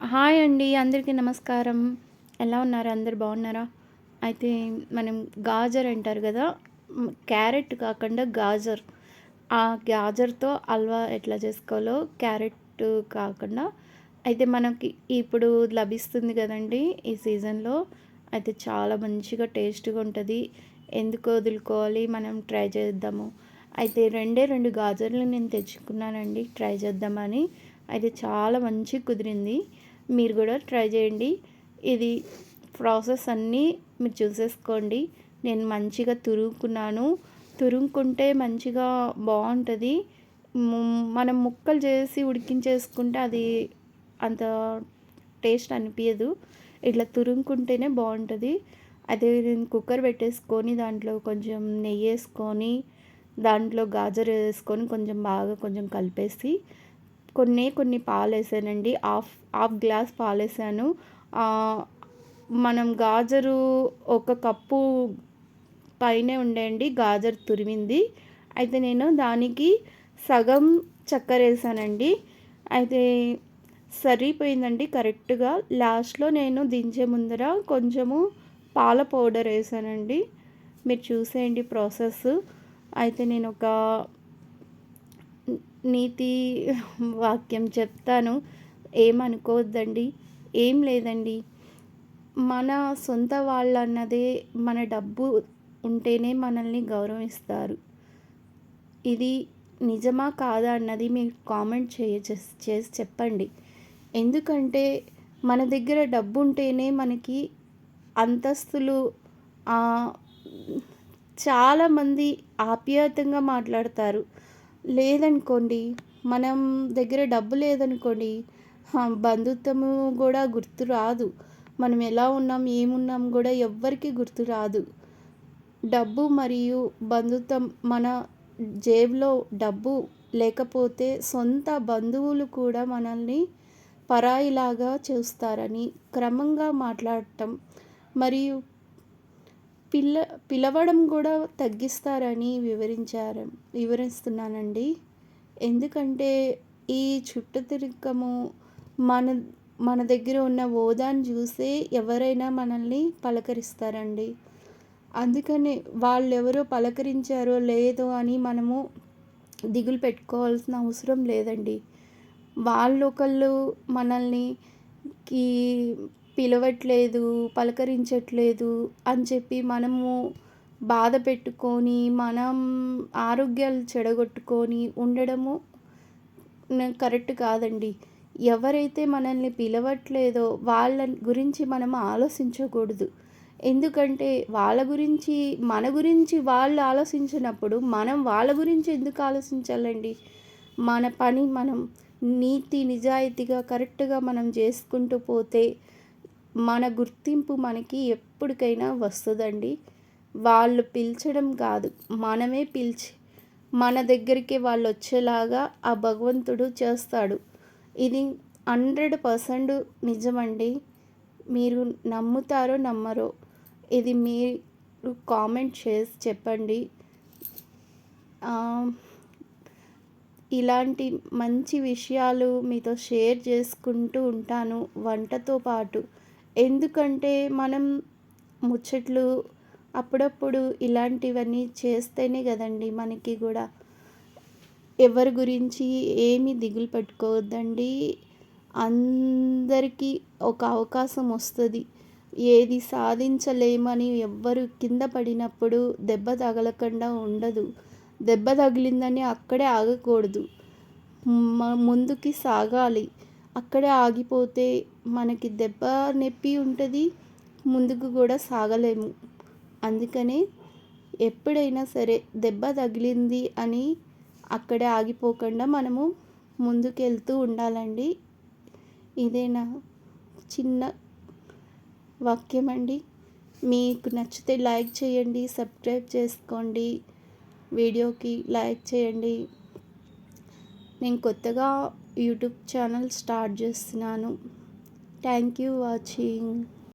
Hi అండి. అందరికీ నమస్కారం. ఎలా ఉన్నారు? అందరూ బాగున్నారా? అయితే మనం గాజర్ అంటారు గదా! క్యారెట్ కాకుండా గాజర్. ఆ గాజర్‌తో హల్వా ఎట్లా చేసుకోవాలో క్యారెట్ కాకుండా అయితే మనకి ఇప్పుడు లభిస్తుంది గదండీ! ఈ సీజన్‌లో. అయితే చాలా మంచిగా టేస్ట్‌గా ఉంటది. ఎందుకు వదులుకోవాలి? మనం ట్రై చేద్దాము. అయితే 2 గాజర్లు నేను తెచ్చుకున్నానండి ట్రై చేద్దామని. అయితే చాలా మంచిగా కుదిరింది. మీరు కూడా ట్రై చేయండి. ఇది ప్రాసెస్ అన్నీ మీరు చూసేసుకోండి. నేను మంచిగా తురుముకున్నాను. తురుముకుంటే మంచిగా బావుంటది. మనం ముక్కలు చేసి ఉడికించేసుకుంటే అది అంత టేస్ట్ అనిపియదు. ఇట్లా తురుముకుంటేనే బావుంటది. అదే నేను కుక్కర్ పెట్టేసుకొని దాంట్లో కొంచెం నెయ్యేసుకొని, దాంట్లో గాజర్ వేసుకొని కొంచెం కలిపేసి కొన్ని పాలేసానండి. Half glass పాలేసాను. మనం గాజరు ఒక కప్పు పైనే ఉండేయండి గాజర్ తురిమింది. అయితే నేను దానికి సగం చక్కెరేసానండి. అయితే సరిపోయిందండి కరెక్ట్‌గా. లాస్ట్‌లో నేను దించే ముందర కొంచెము పాల పౌడర్ ఏసానండి. మీరు చూసేయండి ప్రాసెస్. అయితే నేనొక నీతి వాక్యం చెప్తాను. ఏమనుకోవద్దండి. ఏం లేదండి. మన సొంత వాళ్ళన్నదే మన డబ్బు ఉంటేనే మనల్ని గౌరవిస్తారు. ఇది నిజమా? కాదా? అన్నది మీరు కామెంట్ చేసి చెప్పండి. ఎందుకంటే మన దగ్గర డబ్బుంటేనే మనకి అంతస్తులు ఆహ్, చాలామంది ఆప్యాయంగా మాట్లాడతారు. లేదనుకోండి, మనం దగ్గర డబ్బు లేదనుకోండి, బంధుత్వము గూడా గుర్తు రాదు. మనం ఎలా ఉన్నాం, ఏమున్నాం గూడా ఎవ్వరికీ గుర్తు రాదు. డబ్బు మరియు బంధుత్వం మన జేబులో డబ్బు లేకపోతే సొంత బంధువులు కూడా మనల్ని పరాయిలాగా చూస్తారని క్రమంగా మాట్లాడటం మరియు పిలవడం కూడా తగ్గిస్తారని వివరిస్తున్నానండి. ఎందుకంటే ఈ చుట్టరికము మన మన దగ్గర ఉన్న హోదాను చూసే ఎవరైనా మనల్ని పలకరిస్తారండి. అందుకనే వాళ్ళెవరో పలకరించారో లేదో అని మనము దిగులు పెట్టుకోవాల్సిన అవసరం లేదండి. వాళ్ళొకళ్ళు మనల్ని కీ పిలవట్లేదు, పలకరించట్లేదు అని చెప్పి మనము బాధ పెట్టుకొని, మనం ఆరోగ్యాలు చెడగొట్టుకొని ఉండడము కరెక్ట్ కాదండి. ఎవరైతే మనల్ని పిలవట్లేదో వాళ్ళ గురించి మనం ఆలోచించకూడదు. ఎందుకంటే వాళ్ళ గురించి మన గురించి వాళ్ళు ఆలోచించినప్పుడు మనం వాళ్ళ గురించి ఎందుకు ఆలోచించాలండి? మన పని మనం నీతి నిజాయితీగా కరెక్ట్‌గా మనం చేసుకుంటూ పోతే మన గుర్తింపు మనకి ఎప్పటికైనా వస్తదండి. వాళ్ళు పిలిచడం కాదు, మనమే పిలిచి మన దగ్గరికి వాళ్ళొచ్చేలాగా ఆ భగవంతుడు చేస్తాడు. ఇది 100% నిజమండి. మీరు నమ్ముతారో నమ్మరో ఇది మీరు కామెంట్ చేసి చెప్పండి. ఇలాంటి మంచి విషయాలు మీతో షేర్ చేసుకుంటూ ఉంటాను వంటతో పాటు. ఎందుకంటే మనం ముచ్చట్లు అప్పుడప్పుడు ఇలాంటివన్నీ చేస్తేనే కదండి మనకి కూడా ఎవరి గురించి ఏమీ దిగులు పెట్టుకోవద్దండి. అందరికీ ఒక అవకాశం వస్తుంది. ఏది సాధించలేమని ఎవ్వరు కింద పడినప్పుడు దెబ్బ తగలకుండా ఉండదు. దెబ్బ తగిలిందని అక్కడే ఆగకూడదు. ముందుకి సాగాలి. అక్కడే ఆగిపోతే మనకి దెబ్బ నొప్పి ఉంటుంది. ముందుకు కూడా సాగలేము. అందుకనే ఎప్పుడైనా సరే దెబ్బ తగిలింది అని అక్కడే ఆగిపోకుండా మనము ముందుకెళ్తూ ఉండాలండి. ఇదే నా చిన్న వాక్యం అండి. మీకు నచ్చితే లైక్ చేయండి, సబ్స్క్రైబ్ చేసుకోండి, వీడియోకి లైక్ చేయండి. నేను కొత్తగా యూట్యూబ్ ఛానల్ స్టార్ట్ చేస్తున్నాను. Thank you watching.